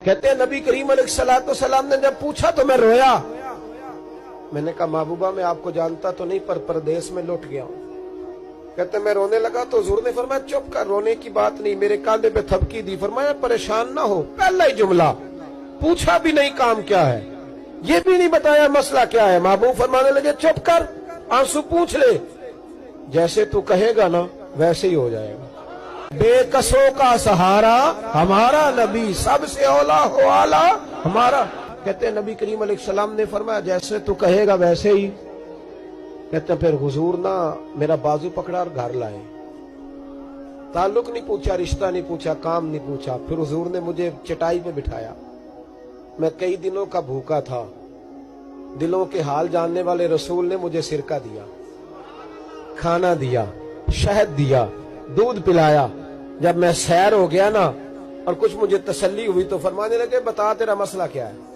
कहते हैं नबी करीम अलैहिस्सलाम ने जब पूछा तो मैं रोया। मैंने कहा महबूबा मैं आपको जानता तो नहीं पर परदेश में लौट गया हूं। कहते मैं रोने लगा तो हुजूर ने फरमाया चुप कर, रोने की बात नहीं। मेरे कांधे पे थपकी दी, फरमाया परेशान ना हो। पहला ही जुमला, पूछा भी नहीं काम क्या है, ये भी नहीं बताया मसला क्या है। महबूब फरमाने लगे चुप कर, आंसू पूछ ले, जैसे तू कहेगा ना वैसे ही हो जाएगा। बेकसों का सहारा हमारा नबी, सबसे औला हो आला हमारा। कहते हैं नबी करीम अलैहिस्सलाम ने फरमाया जैसे तू कहेगा वैसे ही। कहते फिर हुजूर ना मेरा बाजू पकड़ा और घर लाए। ताल्लुक नहीं पूछा, रिश्ता नहीं पूछा, काम नहीं पूछा। फिर हुजूर ने मुझे चटाई पे बिठाया। मैं कई दिनों का भूखा था। दिलों के हाल जानने वाले रसूल ने मुझे सिरका दिया, खाना दिया, शहद दिया, दूध पिलाया। जब मैं सैर हो गया ना और कुछ मुझे तसल्ली हुई तो फरमाने लगे बता तेरा मसला क्या है।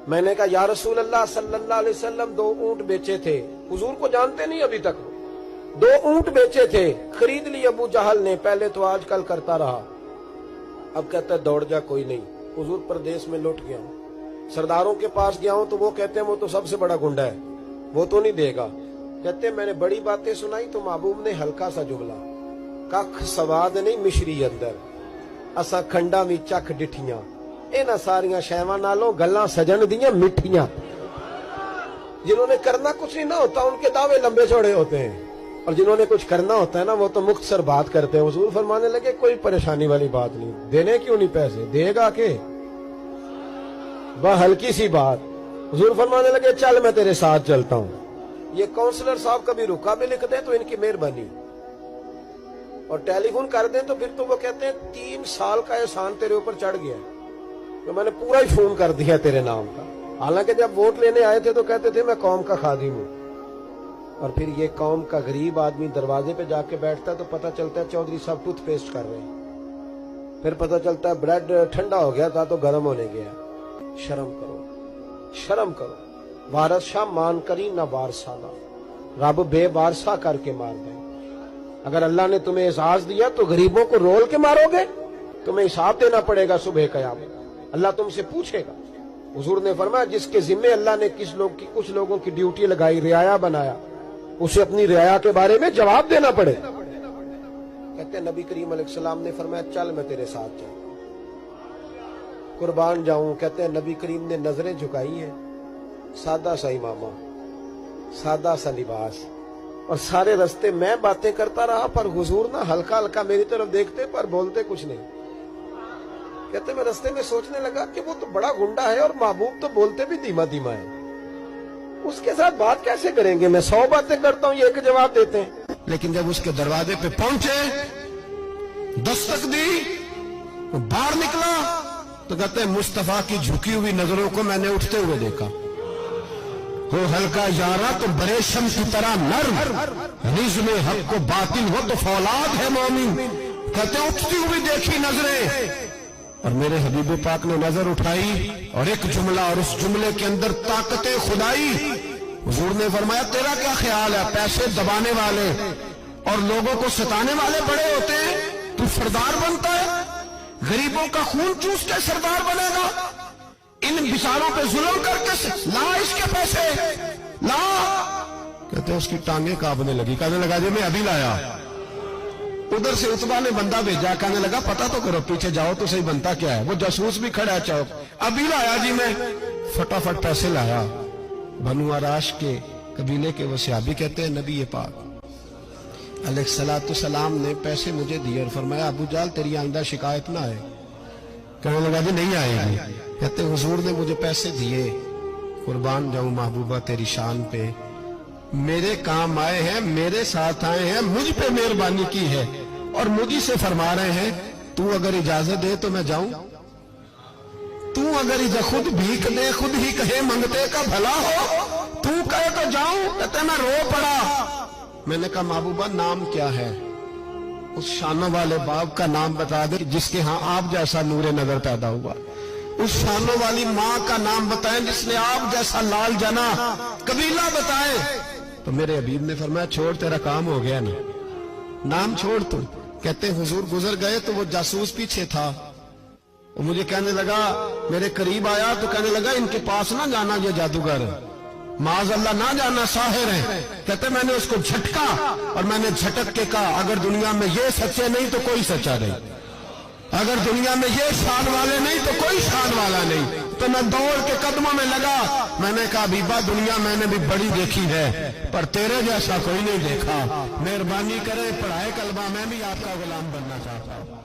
मैंने कहा या रसूल अल्लाह सल्लल्लाहु अलैहि वसल्लम 2 ऊंट बेचे थे। हुजूर को जानते नहीं अभी तक। 2 ऊंट बेचे थे, खरीद ली अबू जहल ने। पहले तो आजकल करता रहा, अब कहता है दौड़ जा, कोई नहीं। हुजूर प्रदेश में लौट गया हूं, सरदारों के पास गया हूं तो वो कहते हैं वो तो सबसे बड़ा गुंडा है, वो तो नहीं देगा। कहते हैं मैंने बड़ी बातें सुनाई तो महबूब ने हल्का सा जुमला, कख सवाद नहीं मिश्री अंदर, असा खंडा भी चख डिठियां। इन्हां सारियां शैवां नालों गल्लां सजन दियां मिठियां। जिन्होंने करना कुछ नहीं ना होता उनके दावे लंबे चौड़े होते हैं, और जिन्होंने कुछ करना होता है ना वो तो मुख्तसर बात करते हैं। हुजूर फरमाने लगे कोई परेशानी वाली बात नहीं, देने क्यों नहीं पैसे, देगा के वह हल्की सी बात। हुजूर फरमाने लगे चल मैं तेरे साथ चलता हूं। ये काउंसलर साहब कभी रुका भी लिख दें तो इनकी मेहरबानी, और टेलीफोन कर दें तो फिर तो वो कहते हैं 3 साल का एहसान तेरे ऊपर चढ़ गया तो मैंने पूरा ही फोन कर दिया तेरे नाम का। हालांकि जब वोट लेने आए थे तो कहते थे मैं कौम का खादिम हूं, और फिर ये कौम का गरीब आदमी दरवाजे पे जाके बैठता है तो पता चलता है चौधरी साहब टूथपेस्ट कर रहे हैं। फिर पता चलता है ब्रेड ठंडा हो गया था तो गर्म होने गया। शर्म करो, शर्म करो। वारस शाह मान करी ना वारसाना, रब बेवारसा करके मार दे। अगर अल्लाह ने तुम्हें एजाज दिया तो गरीबों को रोल के मारोगे, तुम्हें हिसाब देना पड़ेगा सुबह कयामत। अल्लाह तुमसे पूछेगा। हुजूर ने फरमाया जिसके जिम्मे अल्लाह ने कुछ लोगों की ड्यूटी लगाई, रियाया बनाया, उसे अपनी रियाया के बारे में जवाब देना पड़े। कहते हैं नबी करीम अलैहिस्सलाम ने फरमाया चल मैं तेरे साथ चल, कुर्बान जाऊं। कहते हैं नबी करीम ने नजरें झुकाई हैं, सादा सा इमामा, सादा सा लिबास, और सारे रास्ते मैं बातें करता रहा पर हुजूर ना हल्का हल्का मेरी तरफ देखते पर बोलते कुछ नहीं। कहते मैं रास्ते में सोचने लगा कि वो तो बड़ा गुंडा है और महबूब तो बोलते भी धीमा धीमा है, उसके साथ बात कैसे करेंगे। मैं 100 बातें करता हूं, ये एक जवाब देते हैं। लेकिन जब उसके दरवाजे पे पहुंचे, दस्तक दी, वो बाहर निकला तो कहते हैं मुस्तफा की झुकी हुई नजरों को मैंने उठते हुए देखा। हो हल्का यारा तो बड़े शम्स की तरह नर्म, रिज़्म हक को बातिल हो तो फौलाद है मोमिन। कहते उठती हुई देखी नजरें, और मेरे हबीब पाक ने नजर उठाई और एक जुमला, और उस जुमले के अंदर ताकत खुदाई। हुजूर ने फरमाया तेरा क्या ख्याल है, पैसे दबाने वाले और लोगों को सताने वाले बड़े होते हैं, तू सरदार बनता है, गरीबों का खून चूस के सरदार बनेगा। इन बिचारों पे जुल्म करके ला इसके पैसे ला। कहते उसकी टांगे कांपने लगी, कहने लगा जी मैं अभी लाया। उधर से उतबा ने बंदा भेजा, कहने लगा पता तो करो, पीछे जाओ तो सही बनता क्या है। वो जासूस भी खड़ा है चौक, अभी लाया जी मैं। फटाफट पैसे लाया। बनु आराश के कबीले के वो सहाबी कहते हैं नबी पाक अलैहिस्सलाम ने पैसे मुझे दिए और फरमाया अबू जाल तेरी आइंदा शिकायत ना आए। कहने लगा जी नहीं आएगी। कहते हुजूर ने मुझे पैसे दिए, कुर्बान जाऊं महबूबा तेरी शान पे, मेरे काम आए हैं, मेरे साथ आए हैं, मुझ पे मेहरबानी की है और मुझी से फरमा रहे हैं तू अगर इजाजत दे तो मैं जाऊं, तू अगर खुद भीख दे, खुद ही कहे मंगते का भला हो, तू कहे तो जाऊं। कहते मैं रो पड़ा। मैंने कहा महबूबा नाम क्या है। उस शानों वाले बाप का नाम बता दे जिसके यहाँ आप जैसा नूरे नजर पैदा हुआ। उस शानों वाली माँ का नाम बताएं जिसने आप जैसा लाल जना। कबीला बताएं। तो मेरे हबीब ने फरमाया छोड़ तेरा काम हो गया ना, नाम छोड़ तू। कहते हुजूर गुजर गए तो वो जासूस पीछे था, وہ مجھے کہنے لگا، میرے قریب آیا تو کہنے لگا ان کے پاس نہ جانا یہ جادوگر، معاذ اللہ نہ جانا، ساحر ہیں۔ کہتے میں نے اس کو جھٹکا اور میں نے جھٹک کے کہا اگر دنیا میں یہ سچے نہیں تو کوئی سچا نہیں، اگر دنیا میں یہ شان والے نہیں تو کوئی شان والا نہیں۔ تو میں دوڑ کے قدموں میں لگا، میں نے کہا بیبا دنیا میں نے بھی بڑی دیکھی ہے پر تیرے جیسا کوئی نہیں دیکھا، مہربانی کرے پڑھائے کلمہ، میں بھی آپ کا غلام بننا چاہتا ہوں۔